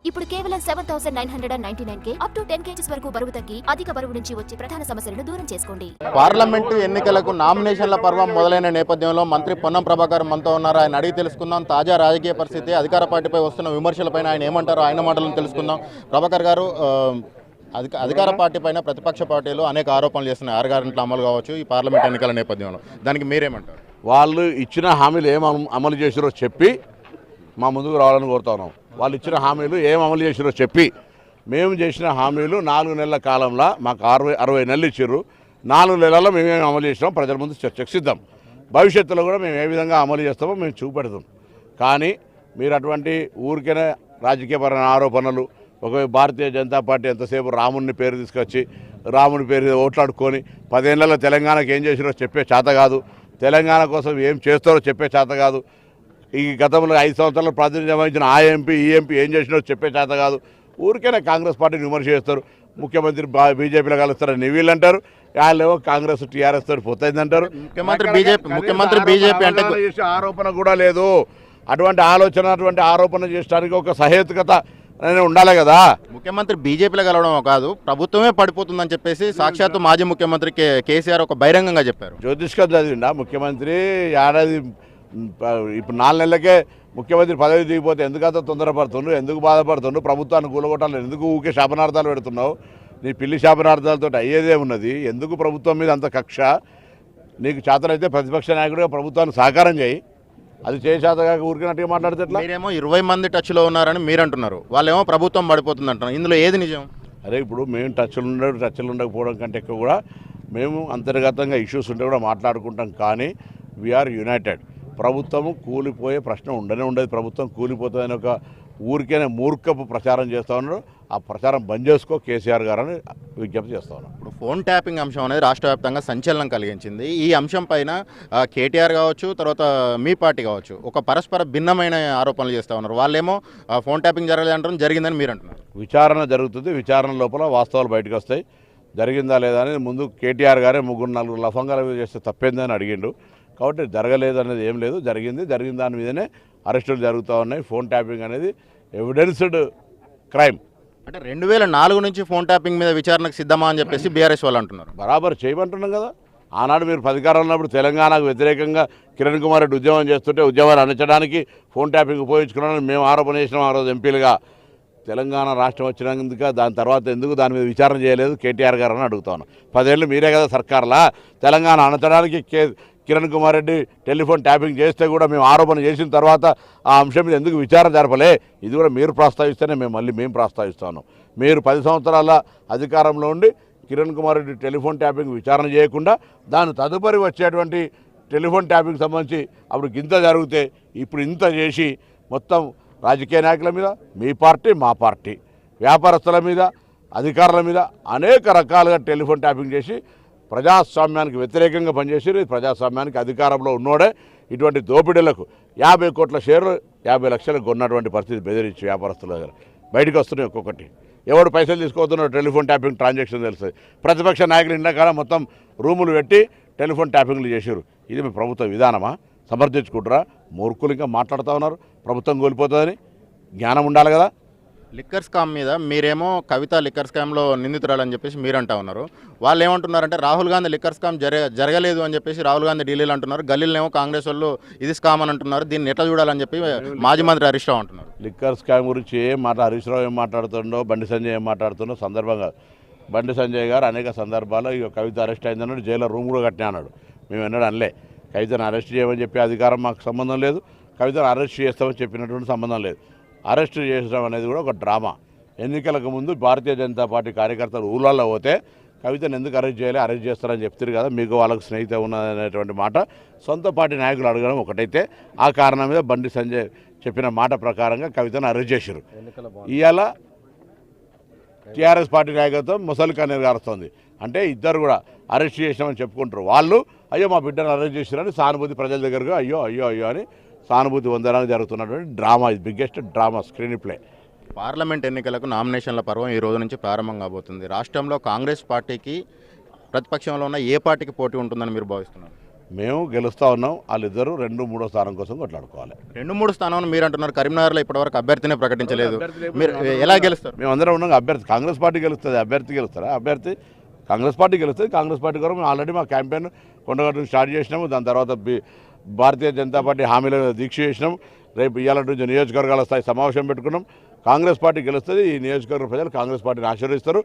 ఇప్పుడు కేవలం 7,999 up to 10 kgs వరకు బరువు తగ్గి అధిక బరువు నుంచి వచ్చే ప్రధాన సమస్యలను దూరం చేసుకోండి. పార్లమెంటు ఎన్నికలకు నామినేషన్ల పర్వం మొదలైన నేపథ్యంలో మంత్రి పొన్నం ప్రభాకర్ మనతో ఉన్నారు. ఆయన అడిగి తెలుసుకుందాం తాజా రాజకీయ పరిస్థితి, అధికార పార్టీపై వస్తున్న విమర్శలపైన ఆయన ఏమంటారో ఆయన మాటలను తెలుసుకుందాం. ప్రభాకర్ గారు, అధికార పార్టీ పైన ప్రతిపక్ష పార్టీలు అనేక ఆరోపణలు చేస్తున్నాయి. 6 గంటల అమలు కావచ్చు ఈ పార్లమెంట్ ఎన్నికల నేపథ్యంలో, దానికి మీరేమంటారు? వాళ్ళు ఇచ్చిన హామీలు ఏం అమలు చేసిరో చెప్పి మా ముందుకు రావాలని కోరుతా ఉన్నాం. వాళ్ళు ఇచ్చిన హామీలు ఏం అమలు చేసిరో చెప్పి, మేము చేసిన హామీలు 4 నెలల కాలంలో మాకు 60 నెలలు ఇచ్చారు. 4 నెలల్లో మేమేమి అమలు చేసినాం ప్రజల ముందు చర్చకు సిద్ధం. భవిష్యత్తులో కూడా మేము ఏ విధంగా అమలు చేస్తామో మేము చూపెడతాం. కానీ మీరు అటువంటి ఊరికైనా రాజకీయపరమైన ఆరోపణలు, ఒక భారతీయ జనతా పార్టీ ఎంతసేపు రాముని పేరు తీసుకొచ్చి రాముని పేరు ఓట్లాడుకొని 10 ఏళ్లలో తెలంగాణకు ఏం చేసిరో చెప్పే చేత కాదు, తెలంగాణ కోసం ఏం చేస్తారో చెప్పే చేత కాదు, ఈ గతంలో 5 సంవత్సరాలు ప్రాతినిధ్యం వహించిన ఆ ఎంపీ ఈ ఎంపీ ఏం చేసినారో చెప్పే చేత కాదు. ఊరికైనా కాంగ్రెస్ పార్టీని విమర్శ చేస్తారు. ముఖ్యమంత్రి బీజేపీలో కలుస్తారని వీళ్ళు అంటారు, వాళ్ళేమో కాంగ్రెస్ టీఆర్ఎస్ తోటి పోతుందంటారు. ముఖ్యమంత్రి బీజేపీ అంటే చేసే ఆరోపణ కూడా లేదు. అటువంటి ఆరోపణ చేయడానికి ఒక సహేతుకత ఉండాలి కదా. ముఖ్యమంత్రి బీజేపీలో కలవడం కాదు, ప్రభుత్వమే పడిపోతుందని చెప్పేసి సాక్షాత్తు మాజీ ముఖ్యమంత్రి కేసీఆర్ ఒక బహిరంగంగా చెప్పారు. జ్యోతిష్కం చదివిండా ముఖ్యమంత్రి? ఏడాది ఇప్పుడు 4 నెలలకే ముఖ్యమంత్రి పదవి దిగిపోతే ఎందుకంత తొందరపడుతుండ్రు, ఎందుకు బాధపడుతుండ్రు, ప్రభుత్వాన్ని కూలగొట్టాలి ఎందుకు ఊకే శాపనార్థాలు పెడుతున్నావు? నీ పిల్లి శాపనార్థాలతో అయ్యేదే ఉన్నది. ఎందుకు ప్రభుత్వం మీద అంత కక్ష? నీకు చేతనైతే ప్రతిపక్ష నాయకుడిగా ప్రభుత్వాన్ని సహకారం చేయి. అది చేసేతగా ఊరికినట్టుగా మాట్లాడితే మీరేమో 20 మంది టచ్లో ఉన్నారని మీరు అంటున్నారు, వాళ్ళేమో ప్రభుత్వం పడిపోతుంది అంటున్నారు. ఇందులో ఏది నిజం? అరే ఇప్పుడు మేము టచ్లు ఉండకపోవడం కంటే ఎక్కువ కూడా మేము అంతర్గతంగా ఇష్యూస్ ఉంటే కూడా మాట్లాడుకుంటాం. కానీ వీఆర్ యునైటెడ్. ప్రభుత్వము కూలిపోయే ప్రశ్న ఉండదు. ప్రభుత్వం కూలిపోతుందని ఒక ఊరికైనా మూర్ఖపు ప్రచారం చేస్తూ ఉన్నారు. ఆ ప్రచారం బంద్ చేసుకో కేసీఆర్ గారు అని విజ్ఞప్తి చేస్తూ ఉన్నాం. ఇప్పుడు ఫోన్ ట్యాపింగ్ అంశం అనేది రాష్ట్ర వ్యాప్తంగా సంచలనం కలిగించింది. ఈ అంశం పైన కేటీఆర్ కావచ్చు, తర్వాత మీ పార్టీ కావచ్చు, ఒక పరస్పర భిన్నమైన ఆరోపణలు చేస్తూ ఉన్నారు. వాళ్ళేమో ఫోన్ ట్యాపింగ్ జరగలేదు అంటారు, జరిగిందని మీరు అంటున్నారు. విచారణ జరుగుతుంది. విచారణ లోపల వాస్తవాలు బయటకు వస్తాయి. జరిగిందా లేదా అని ముందు కేటీఆర్ గారే 3-4 లఫంగాలు చేస్తే తప్పేందని అడిగిండు. కాబట్టి జరగలేదు అనేది ఏం లేదు, జరిగిన దాని మీదనే అరెస్టులు జరుగుతూ ఉన్నాయి. ఫోన్ ట్యాపింగ్ అనేది ఎవిడెన్స్డ్ క్రైమ్. అంటే 2004 నుంచి ఫోన్ ట్యాపింగ్ మీద విచారణకు సిద్ధమా అని చెప్పేసి బీఆర్ఎస్ వాళ్ళు అంటున్నారు. బరాబర్ చేయమంటున్నాం కదా. ఆనాడు మీరు అధికారంలో ఉన్నప్పుడు తెలంగాణకు వ్యతిరేకంగా కిరణ్ కుమార్ రెడ్డి ఉద్యమం చేస్తుంటే ఉద్యమాలు అణచడానికి ఫోన్ ట్యాపింగ్ ఉపయోగించుకున్నామని మేము ఆరోపణ చేసినాం ఆ రోజు ఎంపీలుగా. తెలంగాణ రాష్ట్రం వచ్చినందుక దాని తర్వాత ఎందుకు దాని మీద విచారణ చేయలేదు కేటీఆర్ గారు అని అడుగుతా ఉన్నాం. 10 ఏళ్ళు మీరే కదా సర్కార్లా. తెలంగాణ అణచడానికి కిరణ్ కుమార్ రెడ్డి టెలిఫోన్ ట్యాపింగ్ చేస్తే కూడా మేము ఆరోపణ చేసిన తర్వాత ఆ అంశం మీద ఎందుకు విచారణ జరపలే? ఇది కూడా మీరు ప్రస్తావిస్తేనే మేము ప్రస్తావిస్తాను. మీరు 10 సంవత్సరాల అధికారంలో ఉండి కిరణ్ కుమార్ రెడ్డి టెలిఫోన్ ట్యాపింగ్ విచారణ చేయకుండా దాని తదుపరి వచ్చేటువంటి టెలిఫోన్ ట్యాపింగ్ సంబంధించి అప్పుడు గింత జరిగితే ఇప్పుడు ఇంత చేసి మొత్తం రాజకీయ నాయకుల మీద, మీ పార్టీ మా పార్టీ, వ్యాపారస్తుల మీద, అధికారుల మీద అనేక రకాలుగా టెలిఫోన్ ట్యాపింగ్ చేసి ప్రజాస్వామ్యానికి వ్యతిరేకంగా పనిచేసి ప్రజాస్వామ్యానికి అధికారంలో ఉన్నోడే ఇటువంటి దోపిడీలకు 50 కోట్ల షేర్లు 50 లక్షలకు కొన్నటువంటి పరిస్థితి బెదిరించి వ్యాపారస్తుల దగ్గర బయటకు వస్తున్నాయి. ఒక్కొక్కటి ఎవడు పైసలు తీసుకోతున్నాడు టెలిఫోన్ ట్యాపింగ్ ట్రాన్సాక్షన్ తెలుస్తుంది. ప్రతిపక్ష నాయకులు ఇండకాలం మొత్తం రూములు పెట్టి టెలిఫోన్ ట్యాపింగ్లు చేశారు. ఇది మీ ప్రభుత్వ విధానమా? సమర్థించుకుంటారా? మూర్ఖులు ఇంకా మాట్లాడుతూ ఉన్నారు ప్రభుత్వం కోల్పోతుందని. జ్ఞానం ఉండాలి కదా. లిక్కర్ స్కామ్ మీద మీరేమో కవిత లిక్కర్ స్కామ్లో నిందితురాలని చెప్పేసి మీరు అంటా ఉన్నారు. వాళ్ళు ఏమంటున్నారంటే రాహుల్ గాంధీ లిక్కర్ స్కామ్ జరగలేదు అని చెప్పేసి రాహుల్ గాంధీ ఢిల్లీలో అంటున్నారు. గల్లీలో కాంగ్రెస్ వాళ్ళు ఇది స్కామ్ అని అంటున్నారు. దీన్ని ఎట్లా చూడాలని చెప్పి మాజీ మంత్రి హరీష్ రావు అంటున్నారు. లిక్కర్ స్కామ్ గురించి హరీష్ రావు ఏం మాట్లాడుతుండో, బండి సంజయ్ ఏం మాట్లాడుతుండో సందర్భంగా బండి సంజయ్ గారు అనేక సందర్భాల్లో ఇక కవిత అరెస్ట్ అయిందన్నాడు, జైల్లో రూమ్ కూడా కట్టినా అన్నాడు. మేము ఎన్నడూ అనలే కవితను అరెస్ట్ చేయమని చెప్పి అధికారం మాకు సంబంధం లేదు, కవితను అరెస్ట్ చేస్తామని చెప్పినటువంటి సంబంధం లేదు. అరెస్ట్ చేయడం అనేది కూడా ఒక డ్రామా. ఎన్నికలకు ముందు భారతీయ జనతా పార్టీ కార్యకర్తలు ఊళ్ళల్లో పోతే కవితను ఎందుకు అరెస్ట్ చేయాలి, అరెస్ట్ చేస్తారని చెప్తారు కదా, మీకు వాళ్ళకు స్నేహితం ఉన్నదనేటువంటి మాట సొంత పార్టీ నాయకులు అడగడం ఒకటైతే, ఆ కారణం మీద బండి సంజయ్ చెప్పిన మాట ప్రకారంగా కవితను అరెస్ట్ చేశారు. ఇవాళ టీఆర్ఎస్ పార్టీ నాయకత్వం ముసలి కన్నీరు గారుస్తుంది. అంటే ఇద్దరు కూడా అరెస్ట్ చేసినామని చెప్పుకుంటారు. వాళ్ళు అయ్యో మా బిడ్డను అరెస్ట్ చేసినారని సానుభూతి ప్రజల దగ్గరకు అయ్యో అని సానుభూతి పొందడానికి జరుగుతున్నటువంటి డ్రామా. ఇది biggest drama, screen play. Parliament ఎన్నికలకు నామినేషన్ల పర్వం ఈ రోజు నుంచి ప్రారంభం కాబోతుంది. రాష్ట్రంలో కాంగ్రెస్ పార్టీకి ప్రతిపక్షంలో ఉన్న ఏ పార్టీకి పోటీ ఉంటుందని మీరు భావిస్తున్నారు? మేము గెలుస్తూ ఉన్నాం, వాళ్ళిద్దరూ 2, 3 స్థానం కోసం కొట్లాడుకోవాలి. 2, 3 స్థానాలను మీరు అంటున్నారు. కరీంనగర్లో ఇప్పటివరకు అభ్యర్థినే ప్రకటించలేదు. మీరు ఎలా గెలుస్తారు? మేమందరం ఉన్నాం. అభ్యర్థి కాంగ్రెస్ పార్టీ గెలుస్తుంది. అభ్యర్థి గెలుస్తారా? అభ్యర్థి కాంగ్రెస్ పార్టీ గెలుస్తుంది. కాంగ్రెస్ పార్టీ కూడా మేము ఆల్రెడీ మా క్యాంపెయిన్ కొండగట్టును స్టార్ట్ చేసినాము. దాని తర్వాత భారతీయ జనతా పార్టీ హామీల మీద దీక్ష చేసినాం. రేపు ఇవాళ నుంచి నియోజకవర్గాల స్థాయి సమావేశం పెట్టుకున్నాం. కాంగ్రెస్ పార్టీ గెలుస్తుంది. ఈ నియోజకవర్గ ప్రజలు కాంగ్రెస్ పార్టీని ఆశీర్వదిస్తారు.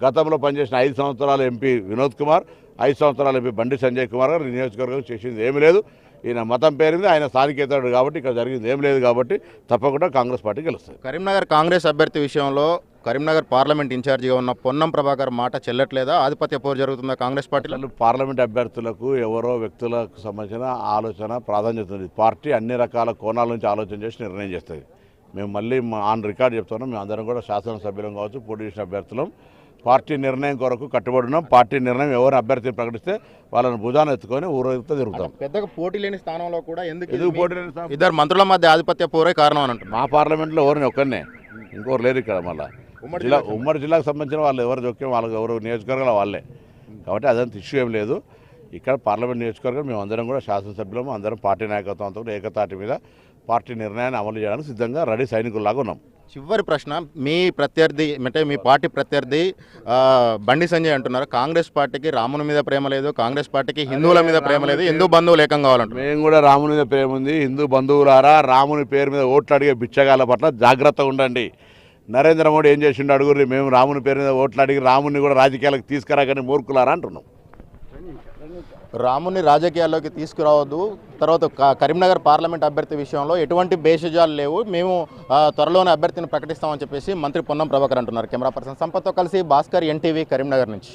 గతంలో పనిచేసిన 5 సంవత్సరాల ఎంపీ వినోద్ కుమార్, 5 సంవత్సరాల ఎంపీ బండి సంజయ్ కుమార్ గారు ఈ నియోజకవర్గం చేసింది ఏమీ లేదు. ఈయన మతం పేరు మీద ఆయన స్థానికేతరుడు కాబట్టి ఇక్కడ జరిగింది ఏం లేదు కాబట్టి తప్పకుండా కాంగ్రెస్ పార్టీ గెలుస్తుంది. కరీంనగర్ కాంగ్రెస్ అభ్యర్థి విషయంలో కరీంనగర్ పార్లమెంట్ ఇన్ఛార్జిగా ఉన్న పొన్నం ప్రభాకర్ మాట చెల్లట్లేదా? ఆధిపత్య పోరు జరుగుతుందా కాంగ్రెస్ పార్టీలో? పార్లమెంట్ అభ్యర్థులకు ఎవరో వ్యక్తులకు సంబంధించిన ఆలోచన ప్రాధాన్యత ఉంది. పార్టీ అన్ని రకాల కోణాల నుంచి ఆలోచన చేసి నిర్ణయం చేస్తుంది. మేము మళ్ళీ ఆన్ రికార్డ్ చెప్తున్నాం. మేము అందరం కూడా శాసనసభ్యులం కావచ్చు, పోటీ చేసిన అభ్యర్థులం పార్టీ నిర్ణయం కొరకు కట్టుబడి ఉన్నాం. పార్టీ నిర్ణయం ఎవరు అభ్యర్థిని ప్రకటిస్తే వాళ్ళని భుజాన్ని ఎత్తుకొని ఊరేగితే తిరుగుతాం. పెద్దగా పోటీ లేని స్థానంలో కూడా ఎందుకు పోటీ లేని స్థానం? ఇద్దరు మంత్రుల మధ్య ఆధిపత్య పోరే కారణం అని అంటున్నారు. మా పార్లమెంట్లో ఎవరిని ఒక్కరినే, ఇంకోరు లేరు ఇక్కడ. మళ్ళీ ఉమ్మడి జిల్లాకు సంబంధించిన వాళ్ళు ఎవరు జోక్యం వాళ్ళకి ఎవరు నియోజకవర్గాల వాళ్ళే కాబట్టి అదంత ఇష్యూ ఏం లేదు. ఇక్కడ పార్లమెంట్ నియోజకవర్గం మేము అందరం కూడా శాసనసభ్యులము, అందరం పార్టీ నాయకత్వంతో ఏకతాటి మీద పార్టీ నిర్ణయాన్ని అమలు చేయడానికి సిద్ధంగా రెడీ సైనికుల్లాగా ఉన్నాం. చివరి ప్రశ్న, మీ ప్రత్యర్థి అంటే మీ పార్టీ ప్రత్యర్థి బండి సంజయ్ అంటున్నారు కాంగ్రెస్ పార్టీకి రాముని మీద ప్రేమ లేదు, కాంగ్రెస్ పార్టీకి హిందువుల మీద ప్రేమ లేదు, హిందూ బంధువులు ఏకం కావాలంటారు. మేము కూడా రాముని మీద ప్రేమ ఉంది. హిందూ బంధువులారా, రాముని పేరు మీద ఓట్లు అడిగే బిచ్చగాళ్ళ పట్ల జాగ్రత్తగా ఉండండి. నరేంద్ర మోడీ ఏం చేసిండు అడుగురి. మేము రాముని పేరు మీద ఓట్లు అడిగి రాముని కూడా రాజకీయాలకు తీసుకురాగానే మూర్ఖులారా అంటున్నాం. రాముని రాజకీయాల్లోకి తీసుకురావద్దు. తర్వాత కరీంనగర్ పార్లమెంట్ అభ్యర్థి విషయంలో ఎటువంటి భేషజాలు లేవు, మేము త్వరలోనే అభ్యర్థిని ప్రకటిస్తామని చెప్పేసి మంత్రి పొన్నం ప్రభాకర్ అంటున్నారు. కెమెరా పర్సన్ సంపత్తో కలిసి భాస్కర్, ఎన్టీవీ, కరీంనగర్ నుంచి.